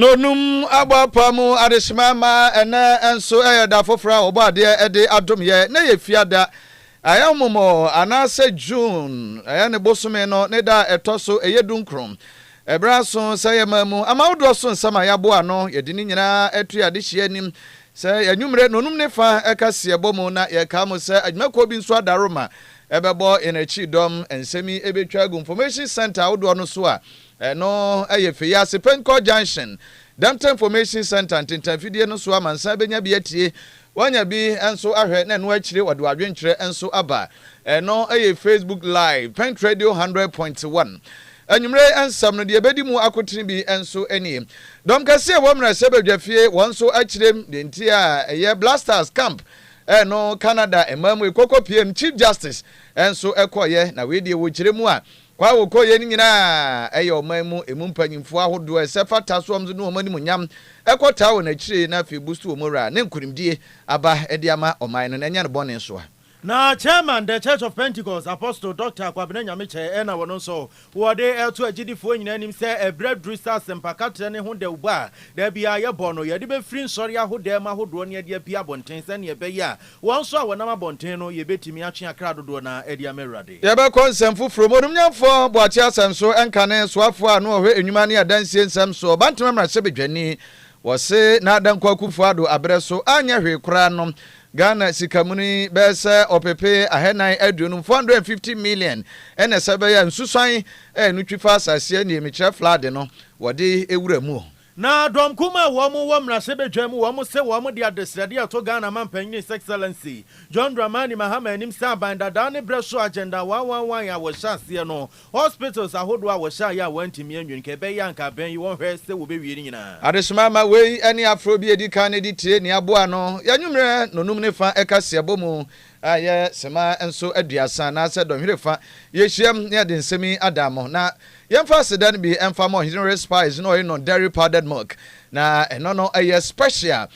nonum abapamu adeshimama ene enso da fofra obade ede adom ye na ye fiada ayamomo anase June ne bosome no ne da etoso eyedunkrom ebraso sayemamu amawdo so nsama yabo ano yedi ni nyina etu adehye anim say enwumre nonum ne fa ekase ebomu na ye ka mo say adwumako bi nso adaroma ebebo enachi dom ensemi ebetwa information center wodo no so a no ayefeya Sepenco Junction Dempton Information Center ntentanfidie no so amansa benya bi atie wanya bi enso ahwe na no akire wode wadwenkyere enso aba no aye Facebook live Pent Radio 100.1 anwumre ensam no de bedi mu akotene bi enso eni dom kase womra sebadwafie wonso akirem de ntia eye Blasters Camp no Canada emamu ekoko PM Chief Justice enso ekoye na we de wo kiremu a kwa woko ye nyina eyo mamu emumpanyimfo ahodo esefa tasom zo no omani munyam ekota wo na kire na fe bustu omora ne nkurimdie aba ediama oman no nya ne bone so na chairman the Church of Pentecost Apostle Dr. Kwabena Nyameche na wono so wo de eto agidifo nyina nim se ebred drisa sempakatre ne ho de uba da bia ye bono ye de be free nsori ahode ma hodo ne de bia bonten se ne be ya won so a wona ma bonten no ye betimi atwe akra dodo na edia merade ye be konsem foforo modum nyamfo boachi asem so enkane so afo a no ohwe enwuma ne adansie nsem so bantema mra se bedwani wo se na adankwa akufo ado abre so anya hwe kura no Ghana sikamuni bese opepe ahenai aduonum 450 million ene sebeya nsusan nutwifa asase ne emikire flood no wode ewuramu na dom kuma womu womra sebedwam womu se womu de adesrade ato Ghana mampanyin His Excellency John Dramani Mahama nim sa bandada ne breso agenda 111 ya wo hyase no hospitals ahodo a wo hya ya wantimi anwun ke be yanka ben yi won hwe se wo be wieri nyina adesmama we ani afro bi edika ne di tie ne aboa no yanwumre nonum ne fa ekase abomu aye sema enso aduasa na se donhwerefa ye hyiam ne de nsemi adamo na yemfa sedan bi emfa mo hidden spice no no dairy powdered milk na eno no aye special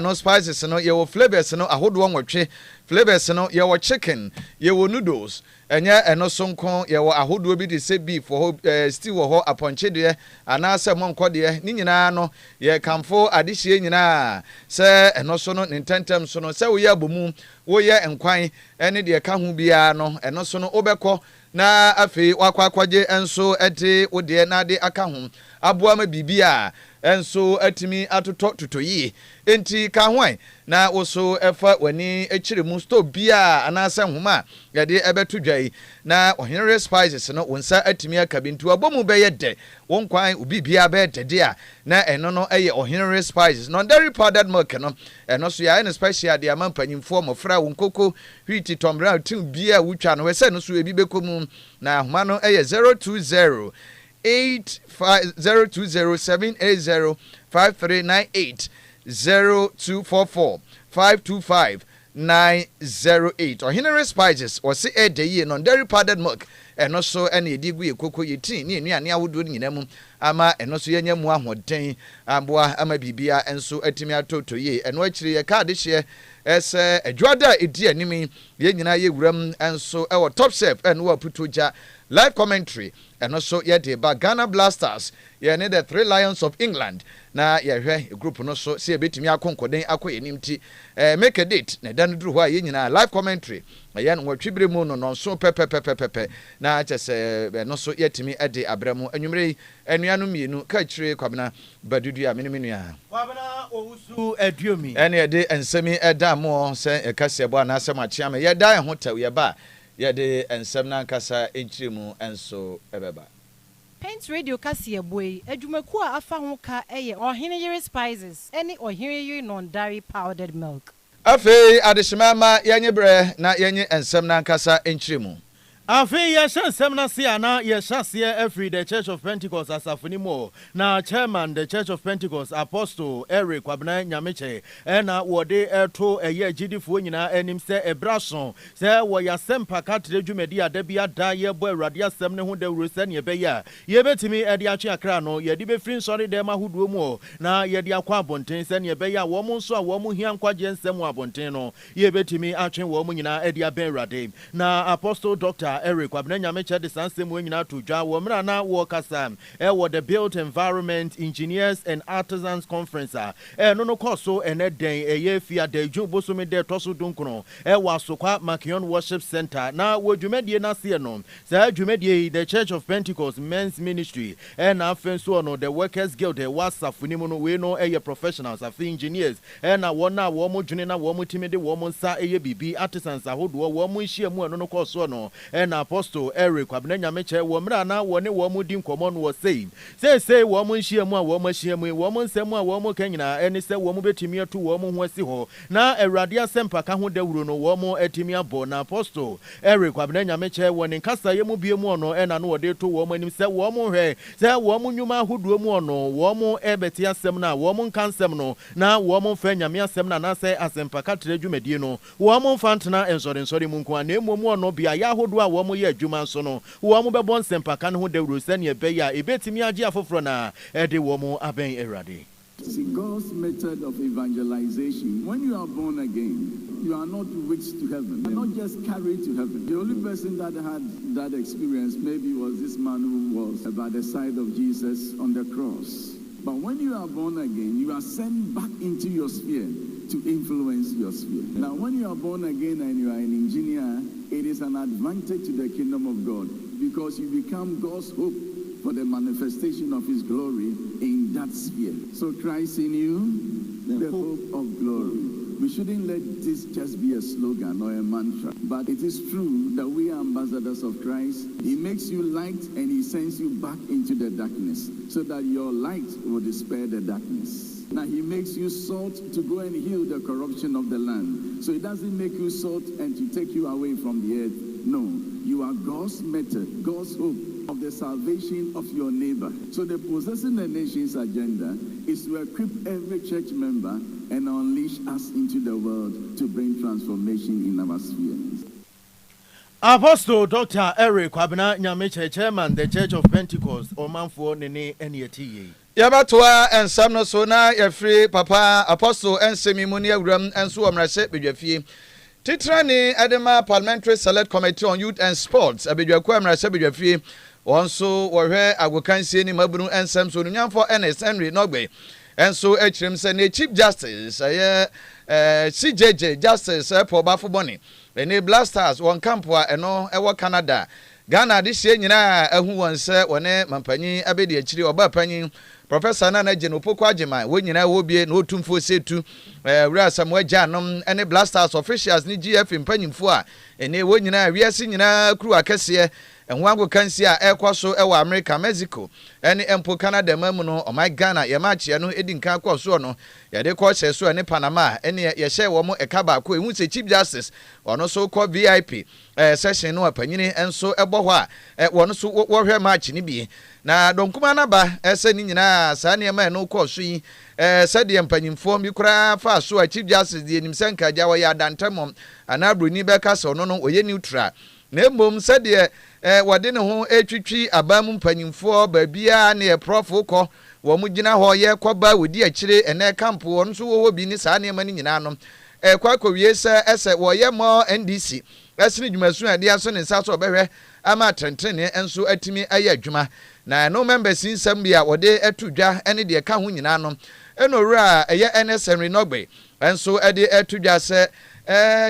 no spices no ye wo flavors no ahodo nwotwe flavors no ye wo chicken ye wo noodles enya eno sonko ye wo ahodo bi de se beef ho stew ho aponche de anase monko de ni nyina no ye kamfo adehye nyina se eno so no nintentem so no se wo ye abomu wo ye enkwan ene de ka ho bia no eno so no obekọ na afi wakwakwaje enso ete ode na de aka ho aboa ma bibia enso atimi atoto totoyi enti ka hwan na woso efa wani echire mu sto bia anasa homa yade ebeto dwai na ohenre spices no wonsa atimi aka bintu abomu beye de won kwan ubibia be de a na eno no eye ohenre spices no dairy powdered milk no eno so ya ene special de amampanyimfo mofra wonkoko hwiti tombra tin bia wutwa no wese no so ebi bekomu na homa no eye 020 85027805398 0244525908 Ohenere Spices or say a day non dairy powdered milk and also any digwe koko yitin ni nuane awodo nyinamu ama eno so yenya mu ahoden aboa ama bibia enso atimi atoto ye eno akire ye card hye ese adwada edi animi ye nyina ye wuram enso e wo top chef eno wa putoja live commentary eno so ye de ba Ghana Blasters ye ne the Three Lions of England na ye hwe group no so se betimi akonkoden akoyenimti make a date na dan duru ho ye nyina live commentary ye no twibire mu no so pepepepepe na chese no so yetimi ede abramu anwumre anuanu mienu Kaakyire Badu a menua Kwabena owusu aduomi ene ede ensemi eda mo se ekase bo na asem achiame ye da ho taw ye ba ye de ensem na nkasa enchiremu enso ebeba Paint Radio Kaakyire Boy adwumaku a afa ho ka eye Ohenere Spices ene Ohenere non dairy powdered milk afei adeshimama yenye bre na yenye ensem na nkasa enchiremu Afia Yeshansem na sia na Yeshasia every the Church of Pentecost asafunimo na chairman the Church of Pentecost Apostle Eric Kwabena Nyameche na wode eto eye agidifo nyina anim se ebrason se wo yasem pakatre dwumedi adabia da ye bo awurade asem ne ho da wurose ne be ya ye betimi ede atwe akra no ye de be free nsori dem ahoduo mu na ye de akwa abonten se ne be ya wo mo nso a wo mo hia nkwaje nsem abonten no ye betimi atwe wo mo nyina ede aben awurade na Apostle Dr. Eric Kwabena Nyameche de sansem we nyina to dwa wo mra na wo kasa wo the Built Environment Engineers and Artisans Conference no no course so ene den eye fia de dwu bosome de toso dunkono wo asokwa Makion Worship Center na wo dwumedie na se no sa dwumedie the Church of Pentecost Men's Ministry na afenso no the Workers Guild the wasafuni mu no we no professionals afi engineers na wona wo mo dwene na wo mo timide wo mo nsa eye bibi artisans ahodo wo mo nhia mu no course no na Apostle Eric Kwabena Nyameche wo mra na wo ne wo mo di nkomo no wo say wo mo nhia mu a wo mo nhia mu wo mo nsam a wo mo kanyina ene se wo mo betimi ato wo mo ho asi ho na Awurade asempa ka ho dawuro no wo mo atimi abo na Apostle Eric Kwabena Nyameche wo ne nkasa ye mu bie mu no na no wo de to wo mo anim se wo mo hwe se wo mo nwuma ahodo mu no wo mo ebeti asem na wo mo nkansem no na wo mo fa nyame asem na se asempa ka tre dwumedie no wo mo fantena ensori mu nko na emu no bia ya ahodo a wo mo ye adwuma so no wo mo bebo nsempa ka ho dawuro se ne be ya ebetimi age afoforo na de wo mo aben Erade. See, God's method of evangelization, when you are born again, you are not reached to heaven. You are not just carried to heaven. The only person that had that experience maybe was this man who was by the side of Jesus on the cross. But when you are born again, you are sent back into your sphere to influence your sphere. Now, when you are born again and you are an engineer, it is an advantage to the kingdom of God because you become God's hope for the manifestation of his glory in that sphere. So Christ in you, the hope of glory. We shouldn't let this just be a slogan or a mantra, but it is true that we are ambassadors of Christ. He makes you light and he sends you back into the darkness so that your light will dispel the darkness. Now he makes you salt to go and heal the corruption of the land. So it doesn't make you salt and to take you away from the earth. No, you are God's method, God's hope of the salvation of your neighbor. So the Possessing the Nations agenda is to equip every church member and unleash us into the world to bring transformation in our sphere. Apostle Dr. Eric Kwabena Nyameche, Chairman, the Church of Pentecost, Omanfo Nene Enietiye. Yabatwa and Samno Sona, your free Papa, Apostle and Semi Munia Gram and Suamrase Bidjafi. Titrani Adema Parliamentary Select Committee on Youth and Sports, Abidjaquam Rasabidjafi. Also, where I will can see any Mabunu and Samson for NS Henry Nogbe. And so, HM send Chief Justice, CJJ Justice, for Bafuboni. Any blasters, one Campua, and no, Ewa Canada. Ghana this year, who once one Mampani, Abedi, Chili, or Bapani, Professor Nana Genopoko Ajima, when you know will be no tomb for say to somewhere Janum, any blasters officials need GF in Penny for, and they when you know, we are seeing crew Acacia. And one will can see a Equaso, America, Mexico, any Empo Canada, Memono, or my Ghana, Yamachi, no Edin Canco Sono, Yadeco says so, any Panama, any Yasha Womo, a Cabako, who say Chief Justice, or no so called VIP, session no opinion, and so a boha, at one so what her match in be. Now, don't come on about, as any Sania man, no course, she said the empany form you cry fast, so a Chief Justice, the Nimsenka, Jawaya, Dantamum, and Abru Nibeka, so no, or ye neutral. Nembum said the wadene ho etwitwi abamu mpanyimfo baabia na profo ko wo mugina ho ye kwaba wodi akire ene camp wo nso wo bi ni saa ne mani nyina no kwa kowie se ese wo ye mo NDC esini dwumasu ade aso ne nsa so behwe ama trentene enso atimi aye adwuma na no members nsam bia wode etudwa ene de ka ho nyina no enowura eye NSN Nogbe enso ade etudwa se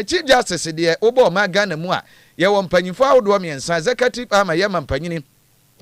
Chief Justice de obo ma Ghana mu a ye wo mpanyimfo awodo miensa executive ama ye mampanyini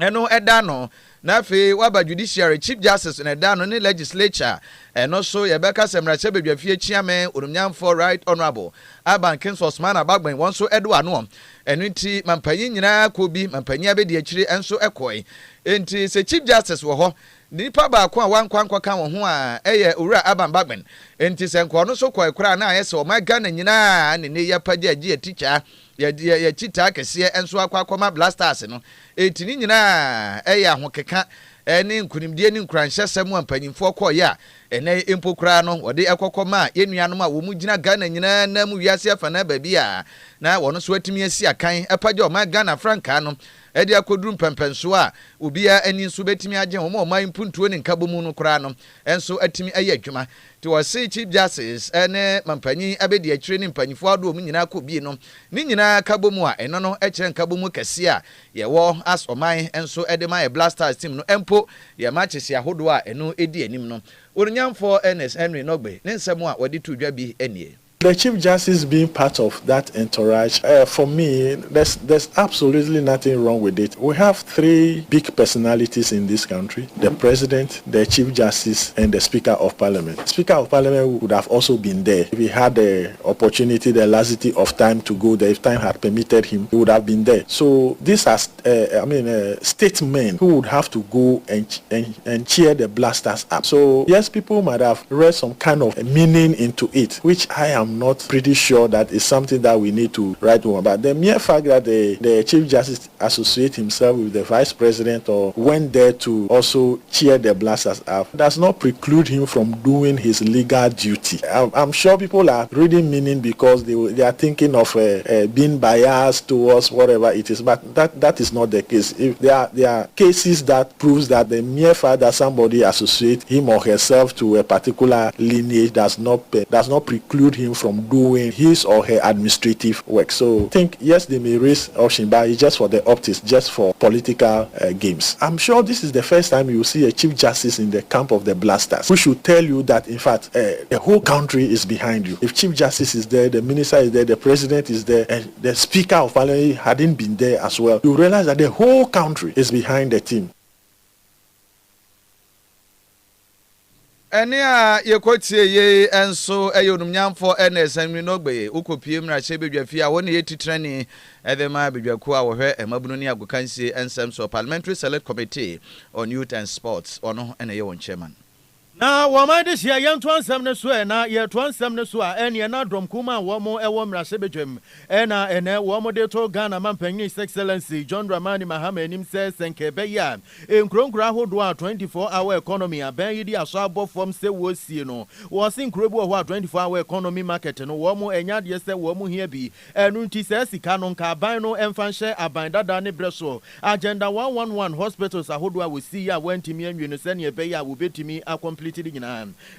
eno eda no na fe waba judiciary Chief Justice na eda no ne legislature eno so ye beka semrache bedwafie chiame onumnyamfo right honorable Akan Fosuhemaa bagban won so edo ano eno nti mampanyin nyina ko bi mampanya be de akire enso ekoi enti se Chief Justice wo ho nipa ba ko a wankwankwa kan wo ho a eye owura Akan bagban enti se nko no so koi kura na ayese o ma Ghana nyina ne ne yapaje agi teacher ya chita kese enso akwa blasters no etini nyina eye ahokeka ene nkunimdie ni nkranhyesem ampanyimfo kɔ ya ene impokra no wode ekokoma yenuanom a wo mu gina Ghana nyina na mu wiase afa na baabi a na wono so atimi asi akan epaje o ma Ghana franka no edi akoduru mpempenso a obia ani nso betimi agye ho ma man puntuo ne nkabomu no kra no enso atimi aye adwuma ti wose Chief Justice ene mampanyi abedi akire ne mpanyifo ado mu nyina ko bi no ni nyina kabomu a eno no ekire nkabomu kese a ye wo as oman enso ede ma Blasters team no empo ye matches ahodo a eno edi anim no Orunyamfo Ernest Henry Nogbe ne nsemo a wodi to dwa bi enie. The Chief Justice being part of that entourage, for me, there's absolutely nothing wrong with it. We have three big personalities in this country: the President, the Chief Justice, and the Speaker of Parliament. The Speaker of Parliament would have also been there. If he had the opportunity, the laxity of time to go there, if time had permitted him, he would have been there. So these are, statesmen who would have to go and cheer the Blasters up. So yes, people might have read some kind of meaning into it, which I am not pretty sure that is something that we need to write on. But the mere fact that the Chief Justice associate himself with the Vice President or went there to also cheer the Blasters up does not preclude him from doing his legal duty. I'm sure people are reading meaning because they are thinking of being biased towards whatever it is, but that is not the case. If there are cases that proves that the mere fact that somebody associate him or herself to a particular lineage does not preclude him from doing his or her administrative work. So I think, yes, they may raise option, but it's just for the optics, just for political games. I'm sure this is the first time you see a Chief Justice in the camp of the Blasters, who should tell you that, in fact, the whole country is behind you. If Chief Justice is there, the Minister is there, the President is there, and the Speaker of Parliament hadn't been there as well, you realize that the whole country is behind the team. Ene a yekotie ye enso eyonumnyamfo Ernest Henry Nogbe ukopie mra shebedwa fia woni yetitrani edema bedwaku a wo hwe emabunu ni agokansie ensem so Parliamentary Select Committee on Youth and Sports ono ene ye won chairman. Na wama de hia ye ntwansem ne so na ye twansem ne so a ene na drom kuma wo mo ewo mrase bedwam na ene wo mo de to Ghana mampanyin His Excellency John Dramani Mahama enim se senke be ya enkronkro ahodo a 24-hour economy aban yidi aso abofom se wo sie no wo sin krobu ho a 24-hour economy market no wo mo enya de se wo mo hia bi enu nti se sika no nka aban no emfanhye aban dada ne breso agenda 111 hospitals ahodo a wo si ya wantimi anwie se ne be ya wo betimi accomplish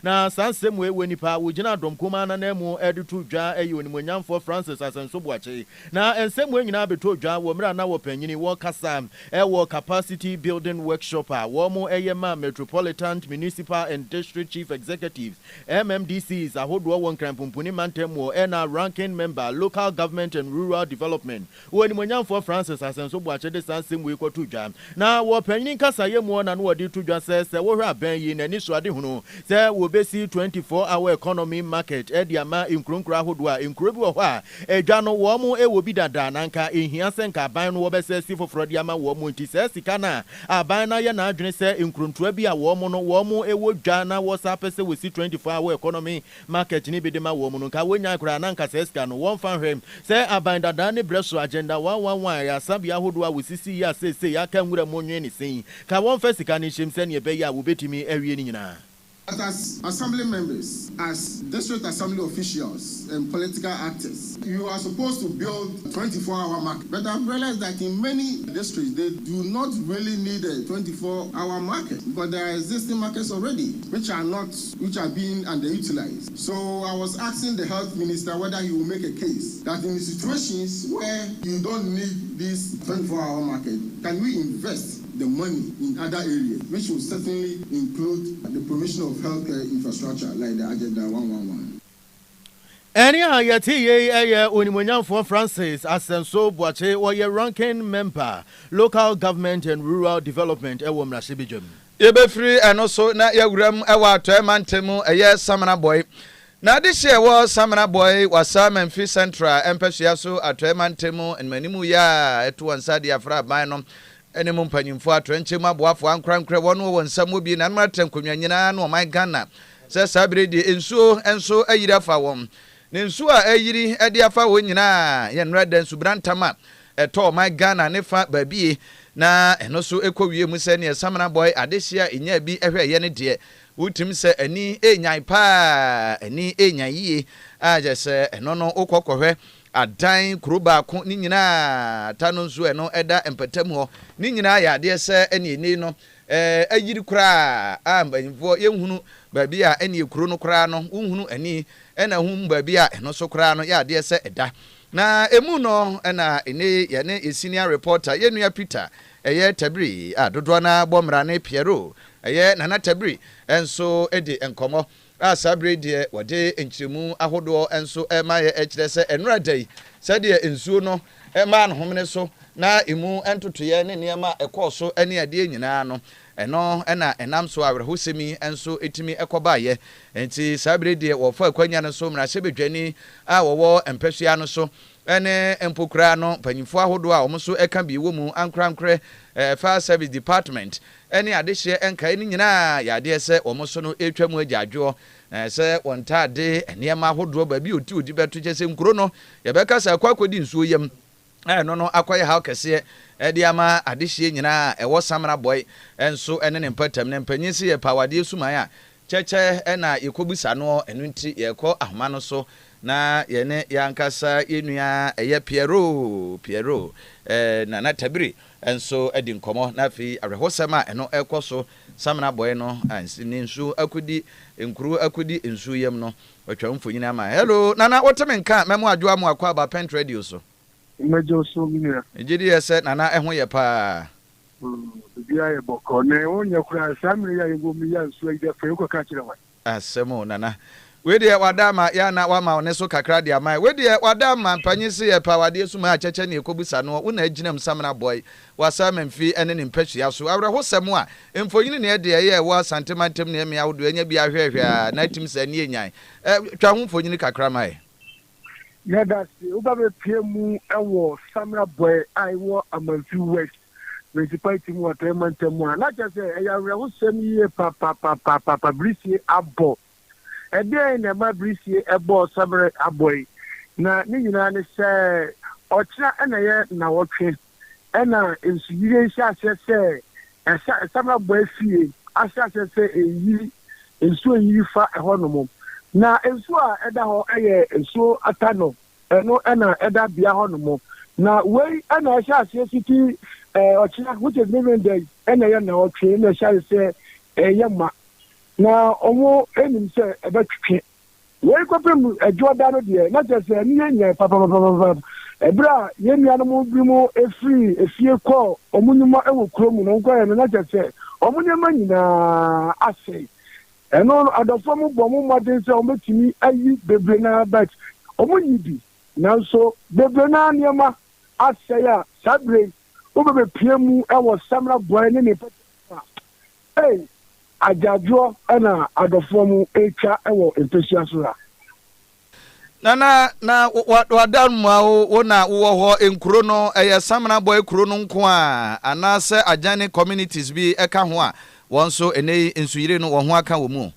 na sansem we nipa wo gina dom kuma na nemu editu dwa onimonyamfo Francis Asenso Boache na ensem we nyina beto dwa wo mra na wo panyini wo kasa wo capacity building workshop a wo mo eyema metropolitan municipal and district chief executives MMDCs ahodo wo nkrampumpuni mantem wo na ranking member local government and rural development wo onimonyamfo Francis Asenso Boache de sansem we kwotu dwa na wo panyini kasa yemu na no wo de tu dwa se wo hwa ban yi na ni so ade no say we be see 24-hour economy market ediama inkronkro ahodo a inkro bi wo ho a edwa no wo mo wo bi dada na nka ehia senka aban no wo be se si foforo diama wo mo nti se sika na aban na ye na adwene se inkrontoa bi a wo mo no wo mo wo dwa na wo sa pese we see 24-hour economy market ni bi de ma wo mo no nka wonya kra na nka se sika no wo mfa hwem se aban dada ne breso agenda 111 ya sabia ahodo a we sisi ya se ya ka nwura mo nwe ni sen ka wo mfa sika ni hyem se ne be ya wo betimi awie ni nyina. As assembly members, as district assembly officials and political actors, you are supposed to build a 24-hour market. But I've realized that in many districts, they do not really need a 24-hour market because there are existing markets already, which are being underutilized. So I was asking the health minister whether he will make a case that in situations where you don't need this 24-hour market, can we invest the money in other areas, which will certainly include the provision of healthcare infrastructure like the Agenda 111. Anyhow, ye onimonyamfo Francis Asenso Boache or ye ranking member local government and rural development ewo mrashibijum. Ye be free and also na ye wuram ewa atwemantemu eye Samana boy. Na this year was Samana boy was Sam and Free Central empesua so atwemantemu and manimu ya etu ansadi afra banom. Ene mumpanyimfo atrenche maboafo ankrankra wono wonsam obi na mmatem konwanyina na oman Ghana se sabredi enso ayiri afa won ne nsu a ayiri ede afa won nyina ye nrada nsu brantama eto oman Ghana ne fa baabie na eno so ekowie mu se ne Samana boy adehia enya bi ehwe ye ne de wotim se ani enyan pa ani enyan yie a je se eno no okokɔhwɛ adan kuroba ko ni nyina ta no nso eno eda empatam ho ni nyina ya de se eni no ayiri kura a mbanfo yehunu baabi a eni ekuro no kura no unhunu ani ena hu baabi a eno so kura no ya de se eda na emu no ena ene ye ne senior reporter yenua Peter eye tabri dodo na bomra ne Piero eye nana tabri enso edi enkomo asabre de wode enchiremu ahodo enso ema ye ekire se enura dai sade ensuo no ema no homne so na emu entotoye ne niema ekoso ene ade nyina no eno ena enam so awerehosemi enso etimi ekobaye enti sabre de wo fa akwanya no so mra se bedwani a wo empesua no so ene empokra no panyimfo ahodo a omso eka bi wo mu ankrankre fire service department ene adehye enka eni nyina ya de se omso no etwamu agyadwo se wontade eniema ahodo ba bi odi beto kyese nkuro no ye beka sa kwakodi nsuo yam no akoye ha kese edi ama adehye nyina ewo samra boy enso ene ne mpatam ne mpanyisi ye pawade suman a cheche ena yekobusa no enu nti ye kɔ ahoma no so na yene yankasa yenua eye Piero na tabiri enso edi nkomo na fi arehosema eno ekoso samna boy no ansi nsu akudi nkuru akudi nsu yam no otwa mfonyina ama hello nana wotemenka memo adwo amu akwa ba Pent Radio so mejo so minia ejidi ese nana eho ye pa bia ye boko ne onya kura samri ya yego mi ya nsu ide fe ko Kaakyire wa asemo nana we de wadama ya na wama one so kakra de amai we de wadama mpanyisi ye pa wade suma acheche ne ekobusa no wo na aginam samna boy wasa memfi ene ne mpahua so awerehosem a emfonyini ne de ye wa santemantem ne me awodo anya bi ahwehwe na tim sa ne enyan twa ho mfonyini kakra mai ya da si uba be piemu ewo samra boy aiwo amanfi west municipality mu atemantem a na je se ya awerehosem ye pa brisi abo ede na ma brisi ebo samre aboy na ni nyina ne se ochira ena ye na wotwe ena ensuyire sha se samra boy fie asha se eyiri ensu eyiri fa ehonomom na ensu a eda ho eye ensu atano eno ena eda bia honomom na wei ena asha siti ochira which is living day ena ye na wotwe na sha se yema na omo enim se ebetwe we kopem ejoda no de na tese ni nya papa ebra yemia no mo bi mo efie ko omunyuma ewo kromu no nko na tese omunyama nyina ase eno adofo mo bo mo modern se ometimi ayi bebre na bat omunyibi nanso bebre na niema ase ya sabre obebe piemu ewo samra boy ne papa ajadwo ana adofo echa ewo empesua sura na wadan ma wo na wo ho enkuro no samna boy kuro no nko a anase ajane communities bi eka ho a wonso ene ensuyire no wo ho aka wo mu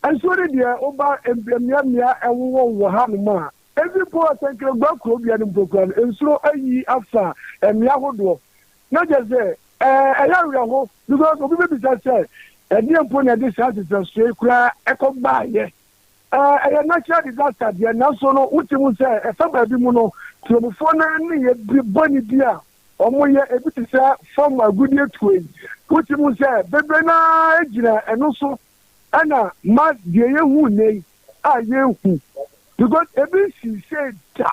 ansori dia oba embiamia ewo ha no ma every poor central gba kuro bia no mpokran ensuro ayi afa emia hodo na jeze eya ho because obi be say edi empo na dis house so kura ekogba ye natural disaster dia na so no utimu say efaba bi mu no tromfo na ne ye boni bia omo ye ebiti say form agudi etuwe utimu say bebe na ejira eno so ana ma die ye hu nei a ye hu because ebi si say da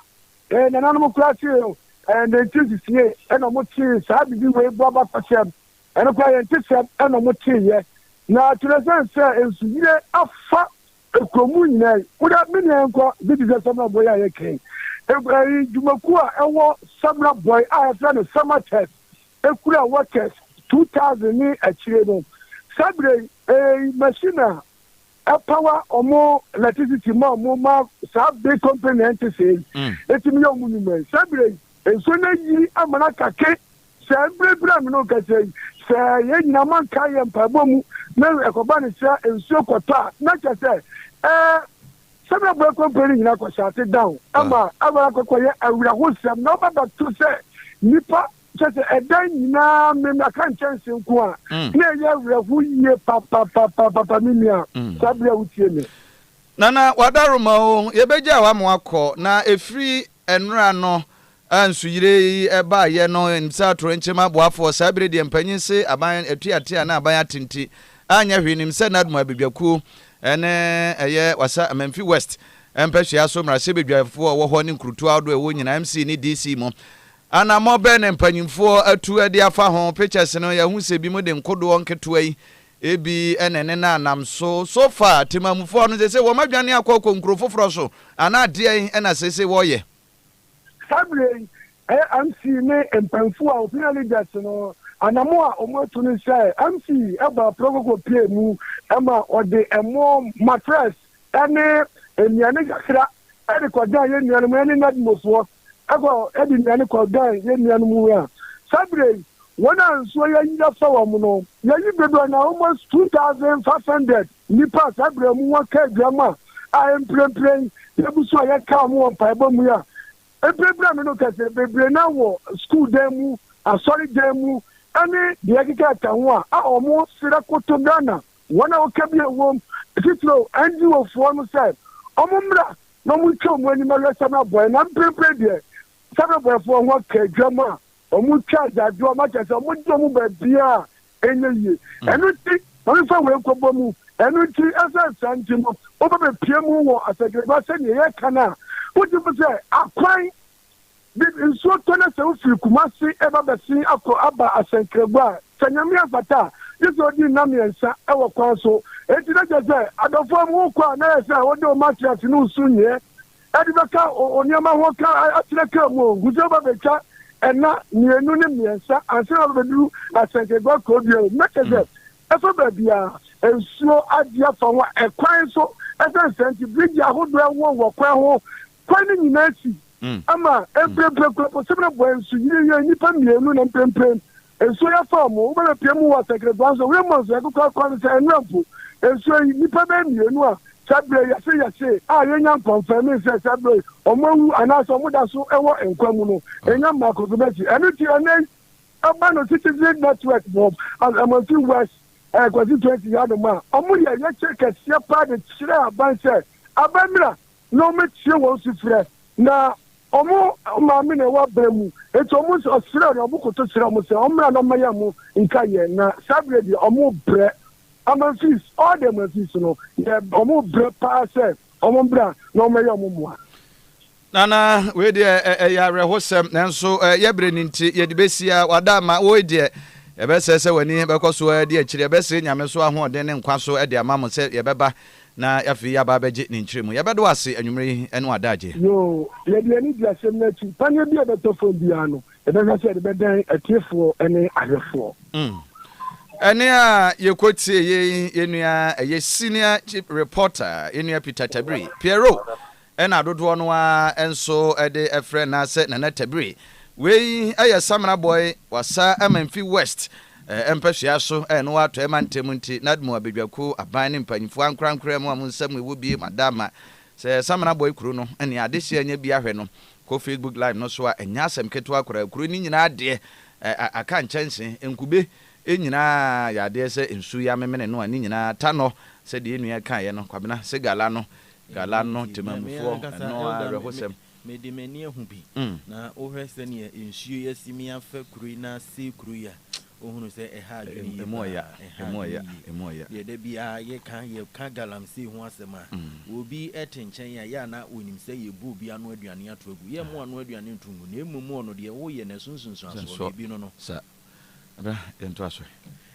na na mo kura ti and the things here and mo ti sa bi we baba fashion and kwa ye ti say and mo ti ye na tunasan say ensuyire afa ekomu nyina uda mini enko this is samra boy ayeke egbari jumaku a ewo samra boy after the summer test ekura workers 2000 ni achire no sabre machine power omo electricity ma sabre company entity etimi yo munime sabre enso na yi amana kake sabre bra mi no kase say ye nyina man kai empabo mu na ekoba ni say enso kwota na kase samra boy company nyina ko shut down ama abara ko ye awura hosam na baba to say nipa just a dime now, I can't chance in Kwa. Yeah, who ye papa minia, Sabia with you. Nana, Wadaruma, Yebeja Wamwako, na a free and rano, and Suyre, a buy, and Satur and Chema for Sabri and Penny, a buy a tia na by a tinti, and him said not my baby cool, and a year was a Memphis West, and Pescia Sumra Sibia for warning crew to outdo a winning MC in DC mo. And I'm more Ben and Penny for a 2 a dear far home pictures and I who say be more than could one get away. Ebi enenena nam so far timamufo no say wo madwane akoko nkrofo froso ana de ena say wo ye sabre am si ne empanfu a opinion leaders no anamo a omoto ni say am si eba protocol pie mu ema ode emo mattress ene eniane kakra ade kodan ye nuanu ene nadmofo ego edi nuane kodan ye nuanu mu a sabre when I saw you no, you be almost 2,500 nipas. I bring one grandma. I am playing. You saw you come on Pibomia. A program no can say, baby, now school demo, a sorry demo, and the Agaka, I almost feel a cotogana. 1 hour can be a woman, Titlo, and you of one side. Omumra, no we come when you marry some boy, and I'm prepared there. Some boy for one grandma. Omu charge adwo ma chese omu domu ba bia enye enu ti onu fa we ko bomu enu ti asa santimo oba be piemu wo asegreba se ne ye kana wuti bu se akwan bi nso to na se ofiri kumasi eba be sin akọ aba asenkreba tanyami afata yeso di na miensa e wo kwan so enti na jese adofo mu kwa na ye se wo de o matriarch no sunye edi beka onyama ho ka atreka mu guzo ba beka ena nienu ne miensa anse obedu asenkego kodie mekeze efo babia ensuo adia fa ho ekwan so ese senti bridge ahodo enwo wo kwan ho kwan ni nyinasi ama ebreprekro sebra bo ensu yire nipa mienu na mpempem ensuo ya fa mo wo be piemu wa senkego anso we mo so ekwa kwan se enrampo ensuo nipa be mienu a sabre yase yenya confirm say sabre omawu anaso omuda so ewo enkwamu no enya makozo beti eniti ene abano citizen network bob amati west kwasi 20 yard ma omu ye check sia pa de chire aban say abamira no metie won sifre na omu maami na wa bremu eto omu so sire na obu koto sire omu say omra no maya mu nka ye na sabre di omu bre Amansis, all the Amansis, no, almost pass, Omombra, no Mayamua. Nana, we dear, Hosem, and so, Yabrinity, Yedibesia, Wadama, oh dear, a best say when he because we're dear Chilebessin, Yamasua, then and Quaso at their mamma said, Yababa, na Afia Babaji in Trimu, Yabaduasi, and you may and Wadaji. No, Yadi, the same, Panya, the Tofobiano, and then I said, the bed a tear for any other four. Ania you could say ye senior chief reporter in your Peter Tabri Piero and I don't want and so a friend I said na Tabri we a summer boy was Sir Memphis West Empesiaso and what to man Timunti not more bibiaku a binding penny for one crown cream one some we would be madama say summer boy Bruno and ya this year be a reno co Facebook live no so and yasem ketwa kruini na de I can't chance in Kube enyina ya de se ensu ya memene no ani nyina ta no se de enua kan ye no kwabena se galano temamfo no arehosem medimani ehu bi na ohwese ne ensu ya simi afa kru na se kru ya ohunu se eha adwini emoya ye de bia ye kan galamsi ho asema obi etenchen ya na onim se ye bu bia no aduane atogu ye mo ano aduane ntungu na emumu ono de wo ye na sunsunsu aso bi no sa into aso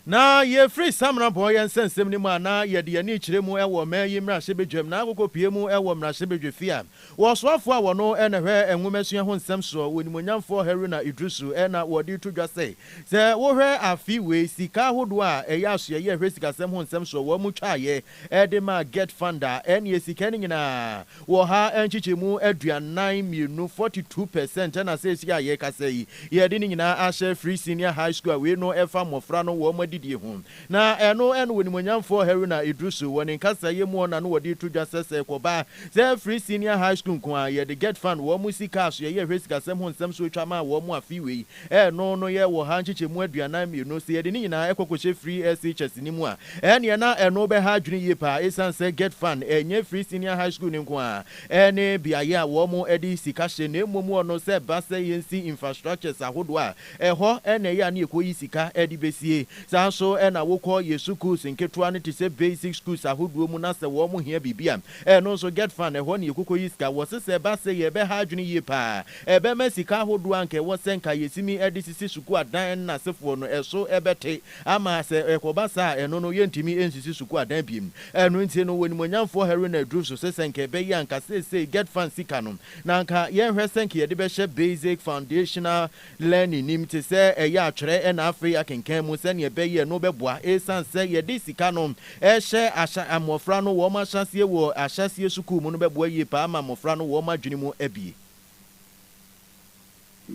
na ye free samra boy and sensem ni ma na ye de ani kire mu ewo ma yi mra hyebedwam na akoko pie mu ewo mra hyebedwefia wo soafo a wono ene hwe enwomesua ho nsem so wonimonyamfo Haruna Idrusu ena wodi to dwase se wo hwe afi we sika hodo a eya aso ye hwe sika sem ho nsem so wo mu twa ye de ma get funder en ye sika ni nyina wo ha enchiche mu aduanan mienu 42% na se sika ye kase yi ye de ni nyina a free senior high school we no efa mofra no wo didi ho na eno woni monyamfo Haruna Idrusu woni nkasa yemu na no wodi to dwa sese koba ze free senior high school nko ye the get fund wo musika so ye hwesika sem ho nsem so twa ma wo mu afiwe no ye wo ha nchiche mu aduana mi no se ye de ni nyina ekokoshe free SHS ni mu a ene na eno be ha dwene ye pa esanse get fund enye free senior high school nko a ene biaye a wo mu edi sika hye na emu ono se ba se yensi infrastructures ahodo a ho ene ya na ekoyi sika edi besie sa so ena wokọ yesuku sinketua ne tise basic schools ahodo mu na se wo mu hia bibia no so get fund ho ne ekoyi sika wo se ba se ye be ha dwene ye pa ebe ma sika ahodo anke wo se nka yesimi edi sisi suku adan na sefo no eso ebete ama se ekoba sa eno no yentimi ensisi suku adan biem eno ntie no woni monyamfo Haruna Idrusu se senke be ya nka se get fund sika no na nka ye hwe senke ye de be hye basic foundational learning nim te se eya atwere na Afia kenkan mu se ne be ye no beboa esanse ye de sika no hye asha amofra no wo ma hyasie wo ahyasie suku mu no beboa ye pa ama amofra no wo ma dwene mu abie.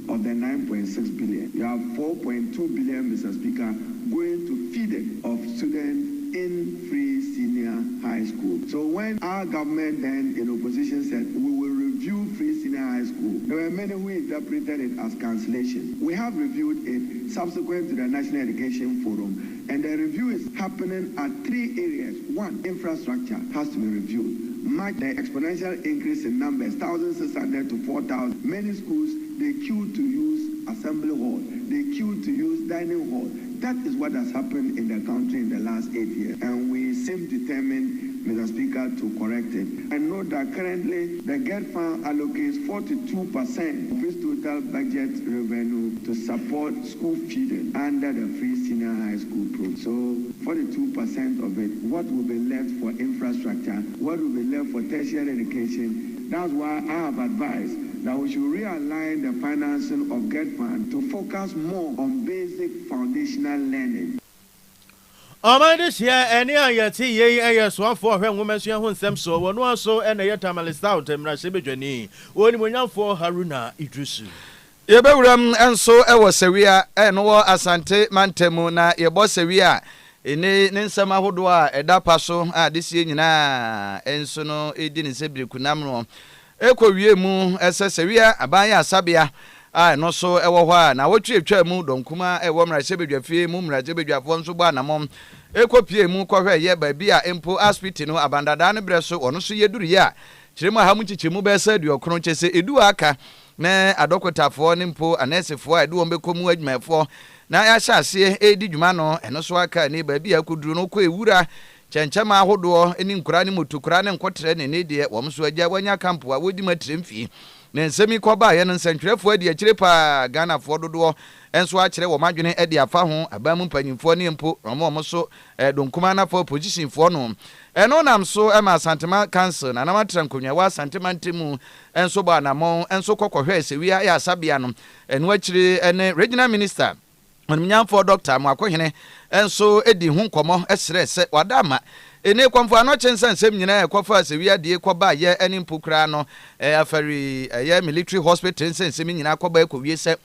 Of the 9.6 billion, you have 4.2 billion, Mr. Speaker, going to feeding of students in free senior high school. So when our government then in opposition said we will review free senior high school, there were many who interpreted it as cancellation. We have reviewed it subsequent to the National Education Forum, and the review is happening at 3 areas. One, infrastructure has to be reviewed. Mark the exponential increase in numbers, 1,600 to 4,000. Many schools, they queue to use assembly hall. They queue to use dining hall. That is what has happened in the country in the last 8 years. And we seem determined, Mr. Speaker, to correct it. I know that currently the GET Fund allocates 42% of its total budget revenue to support school feeding under the free senior high school program. So 42% of it, what will be left for infrastructure, what will be left for tertiary education? That's why I have advised that we should realign the financing of GET Fund to focus more on basic foundational learning. This year, any ayati ye swan for when women see who sem so one also and a yatamali stout and Rasibijani, when we for Haruna Idrusu. Yebewram and so I was Sevilla and war Asante Mantemuna, your boss Sevilla. Ene nensama hodwa eda paso this year nyina enso no edini sebri kunamno ekwowie mu esesewia abanya asabia no so ewo hɔ na wotwetwa mu donkuma ewo mrasebedwafie mu mrasebedwafo nso gba na mom ekopie mu kɔhwɛ ye ba bia empo hospital no abandada ne bre so ono so yeduru ya kyeremu ahamu chichemu be sa duokron kyese edu aka na adokotafo ne mpo anesefo a edu ombekomu adwumafo na ya hyase edi dwuma no eno so aka ne ba bia kuduru no kɔ ewura chenchema ahodo eni nkura ne mutukura ne nkotre ne de wom so agya wanya kampo a wodi matremfi ne nsemi kɔba ye no nsentwerefo adi akyire pa Ghana fo dodo enso akyire wo madwene adi afa ho abamu mpanyimfo ne mpo omo so donkuma na for position fo no eno nam so ema Santema Council na namatra nkonwa wa Santema ntemu enso ba na mo enso kokɔhwɛ sewia ya asabia no eno akyire ene regional minister Mnyamfo Dr. Mwakohene enso edi hu nkomo esere se wadama ene kwamfo anoche nsensem nyina ekwafa sewia de kwaba ye eni mpukra no afari ye military hospital nsensem nyina kwaba ekowie se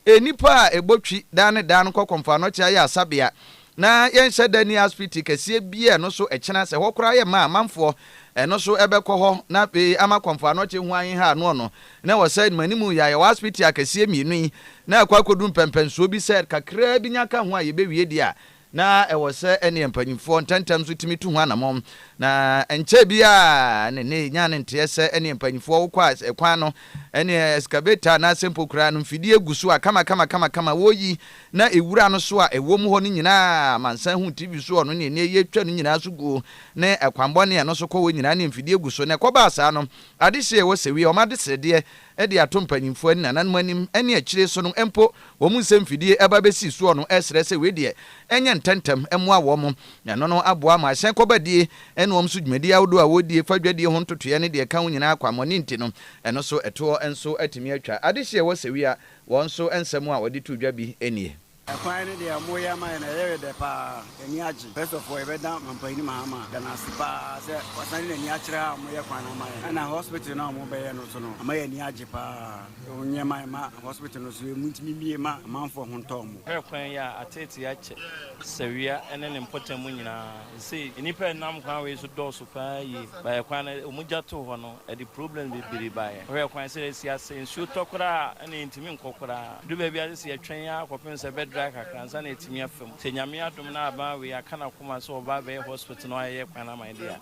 enipa ebotwi dan kwamfo anoche ya asabia na yenhye dani hospital kese bia no so echena se hokora ye ma manfo eno so ebekɔ hɔ na pe ama kwamfo anoche hu anyi ha no na wo said manimu ya ye hospital akese mienu na akwakodu mpempenso bi said kakra bi nyaka ho a ye bewie dia na ewo se ene mpanyimfo ntantam so timi tu ho anamom na enche bia ne nya ne nte se ene mpanyimfo wo kwa ekwan no ene excavator na simple kra no mfidi egusu a kama woyi na ewura no so a ewo mu ho no nyina mansan hu TV so no ne ye twa no nyina so go na ekwambo ne no so kɔ wo nyina ne mfidi egusu na kɔba asa no adehye wo sewi o made sede e de ato mpanyimfo ani nanan anim ene akyire so no empo wo mu nsem mfidi eba besi so no esere se we de enye ntentem emoa wo mo na no aboa ma hyen kɔba die ene wo so dwumadi awodo a wodie fadwadie ho ntotoye ne de ka wo nyina akwamoni nti no eno so eto enso atimi atwa adehye wo sewi a won so ensem a wode to dwa bi enie Acquiring the Amoya mine, a area de pa, and Yaji. First of all, I down and paying Mahama, then I sipa, was in Yatra, Moya Panama, and a hospital now, Mobile and Osono. I may Yaji pa, near my hospital, me, ma, month for Hontom. Airplane, I take Yache, Sevilla, and then important Munina. See, in Ipa Nam Kawaii to do supply by a Kwana Mujato, at the problem with Billy by. Where Kwan says, yes, and shoot Tokora and intimate Kokora. Do baby, I see a train out of a bed drag, I can it to me from Tenyamia to Manaba, we are kind of come so bad hospital, no, I have my dear.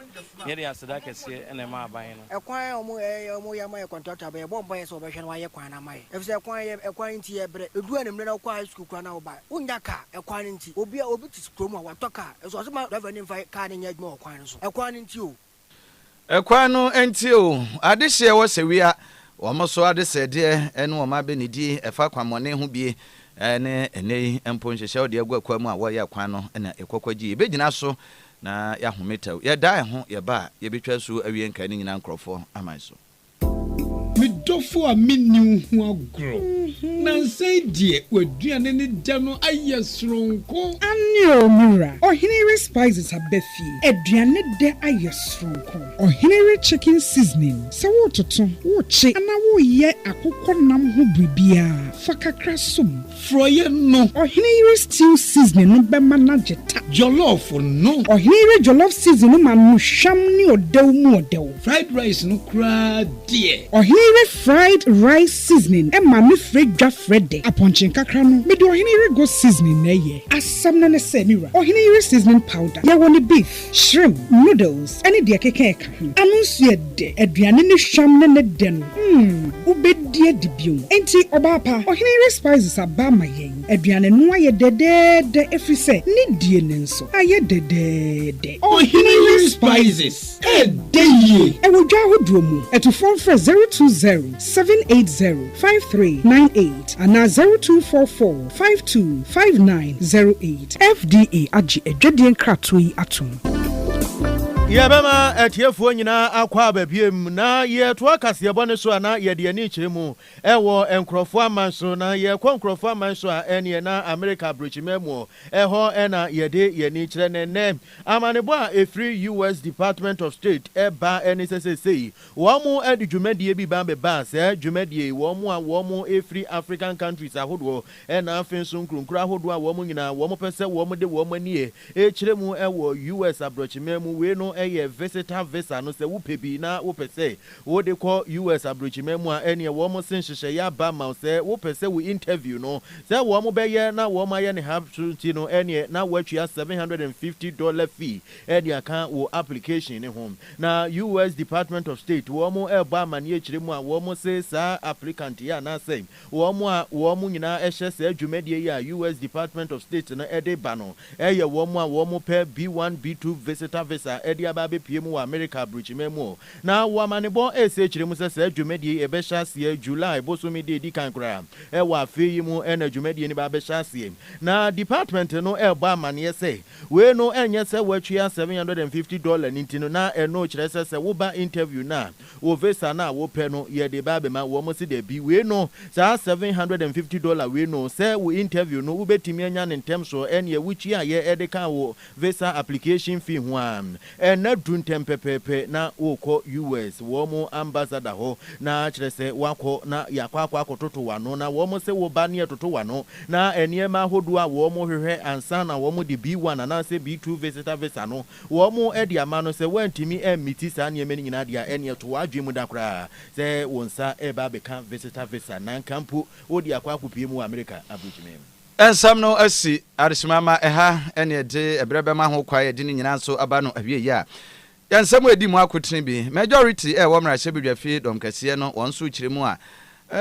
Here, as the Dakas here, and a ma buying. Acquire Moya, my contractor by a bomb by a salvation, why a Kwana. If they acquire a quantity, a doing a middle quiet school by Undaka, a quantity, will be a bit scrum or talker, as was my revenue by carrying yet more quantity. A quantity. A quano until I this year was a we are almost so I said, dear, and one my benedy, a far quamone who be and Ponche show the Guaquama, why ya quano and a quaquaji, Beginaso, na Yahumeta, ya die home, ya bar, ya betray so a young canning in Uncle for Amaso. Midofo a minnu ho agro na say die waduane ne da no ayesronko anio mura ohinere spices abafi aduane de ayesronko ohinere chicken seasoning se wo toto wo che ana wo ye akokɔ nam ho bribia fakakra som froye no ohinere stew seasoning no be manageta jollof no ohinere jollof seasoning ma no hwam ne odew mu odew fried rice no kra die ohinere fried rice seasoning e ma me fredwa frede aponchin kakra no me de ohinere go seasoning na ye asam na ne se mira ohinere seasoning powder ya woni beef shrimp noodles any de keke ka ho anunsu ye de aduane ne hwam ne de no ubedie de biom enti obapa ohinere spices aba ma yen aduane no aye de efri se ne die ne nso aye de ohinere spices e de ye e wodwa hodo mu eto phone for 020-780-5398 and 0244-525908 FDA agi edwedien kratoi atom. Yabama etiefo nyina akwa babiem na ye to akase bone so na ye de ani kyeremu ewo enkrofo amanso na ye kwankrofo amanso a ene na America brochimemu eho ena ye de ye ni kyere nene amanebo a efri US Department of State eba NSSC wo mu adwumadie bi ba beba se dwumadie wo mu a wo mu efri African countries ahodo ena afenso nkrunkru ahodo a wo mu nyina wo mu pese wo mu de wo mu nie e kyeremu ewo US abrochimemu we no eye visitor visa no se wo pebi na wo pese wo de ko US abrochimemu a ene wo mo senhyehyɛ ya ba ma se wo pese wo interview no se wo mo beye na wo ma ye ne have to no ene na wo atwa $750 fee ene aka wo application ne home na US Department of State wo mo e ba ma ne kyeremu a wo mo se sa applicant ya na say wo mo nyina ehye se adwumadie ya US Department of State na ede ba no eye wo mo pe B1 B2 visitor visa ede aba be pie mu America brochimemu na wo amanebo ese kyeremu se adwumadie e be hyasie July bosomi de di kankra e wa afeyi mu ena adwumadie ni ba be hyasie na department no e ba amane se we no enye se watwa $750 nintino na eno kyerɛ se wo ba interview na wo visa na wo pɛ no ye de ba be ma wo mo se de bi we no sa $750 we no se wo interview no wo betimi anya ne ntem so ene wuchi a ye edeka wo visa application fee ho am na duntem pepepe na wo ko US wo mo ambassador ho na kyerɛ se wako na yakwa akototo wano na wo mo se wo ba ne toto wano na eniema hodo a wo mo hwehwɛ ansa na wo mo de B1 na se B2 visitor visa no wo mo edi ama no se wantimi emiti sa ne emeni nyina dia ene to wadwe mu da kra se wonsa e ba beka visitor visa na kampu odi akwa akopie mu America abuchime ensam no asi arismama eha ene de ebrebe ho kwaye de nyina so aba no awie ya yansam edi mu akotene bi majority wo mra hye bedwafi dom kase no wonso kyeremu a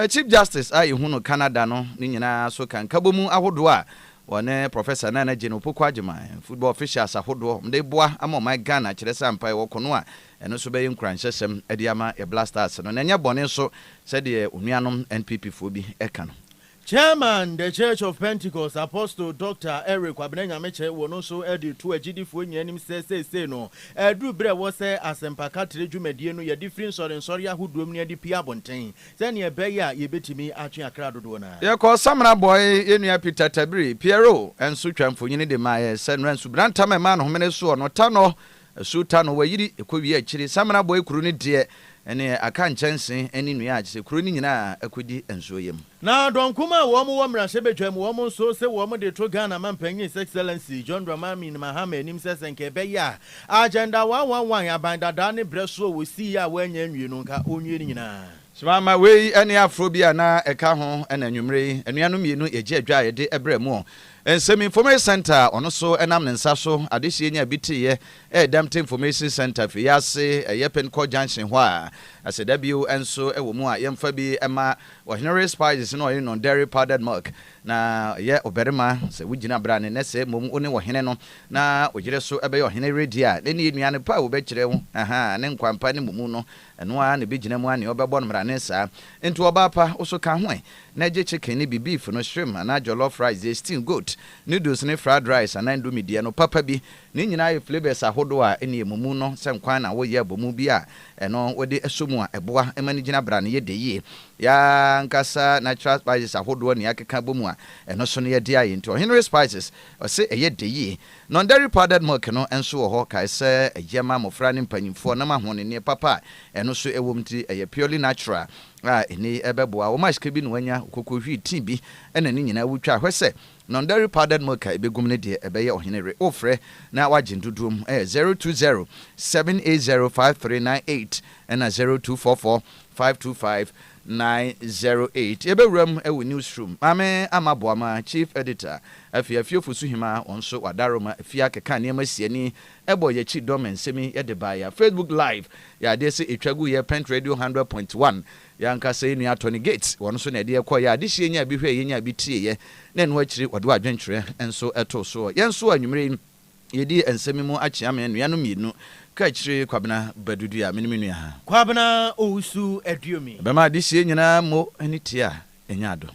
Chief Justice a ihu no Canada no ni nyina so kan kabomu ahodo a wone Professor Nana Jeno Pokwajima football officials ahodo mde boa ama my Ghana kyerɛ sampai wo kono a eno so be nkranhyesem ede ama e Blasters no nanya bone so sɛ de onuanom NPP fo bi eka no Chairman, the Church of Pentecost, Apostle Dr. Eric Kwabena Nyameche, won also added to a GD4 Yanim say no. Do bre was as empacatri Jumediano, your difference or in Soria who drew near the Piabontain. Then ye beya, ye bet me at your crowd dona. Ya call Samana boy in your Peter Tabri, Piero, and Sutram for Unity Maya, San Ransubranta, my man, Homeneso, no Tano, a Sutano, where you could be actually Samana boy, Kuruni dear. Ene Akan chansi eni nuya se kuruni nyina akudi enso yem na donkuma wo mo wamra sebetwam wo mo so se wo mo de to Ghana mampanyin His Excellency John Dramani Mahama enim se senke be ya agenda 111 abandada ne breso wo si ya wanya nwie no nka onwie nyina Shama we ene afrobia na eka ho ena nwumre enuanu mienu eje adwa ye de ebremu Ensem Information Center ono so enam ne nsa so adehye nya bitiye Damte Information Center fi yase Yepen Ko Junction hwa asedabio enso ewo mu a yemfa bi ema Ordinary Spices no non dairy powdered milk na ye oberema se wugina brane ne se mom one wo hene no na ogire so ebe yo hene ready a ne nuane pa wo be kire wo ne nkwampa ne mumu no eno a ne begina mu ane obebo no brane sa ento oba pa oso ka ho na je chicken ne beef no shrimp na jollof rice still good noodles ne fried rice and ndo media no papa bi ne nyina ye flavors ahodo a ene mumu no se nkwan na wo ye bomu bi a eno wode esomu a eboa emani gina brane ye de ye ya nkasa natural spices ahodo ne akeka bomu a eno so ne ye de aye nto Henry Spices o se eye de ye non dairy powdered milk no enso wo ho kai se ejema mofra ne mpanyimfo na mahone ne papa eno so ewomti eye purely natural eni ebeboa wo mashke bi no wanya kokohwi tin bi ena ni nyina wutwa hwese non dairy powdered milk ebegum ne de ebeye ohenere ofre na wagye ndudum 020 7805398 ena 0244525908 ebewram ewo newsroom mame amaboama chief editor Afia Fosuhemaa onso wadaroma Afia keka ne masiani ebo ye chi domensemi ye de baya Facebook live ya de se etwagu ye Pent Radio 100.1 ya nkasa enu atoni gates wonso na de ekọ ya de hye nya bi hwe ye nya bi tie ye na enu akiri wode adwenkyere enso eto so yenso anwumre yedi ensemi mu achiame enu yanu mienu Kaakyire Badu ya menimenu ya Kwabena Owusu Aduomi bema de hye nyina mo anitia enyado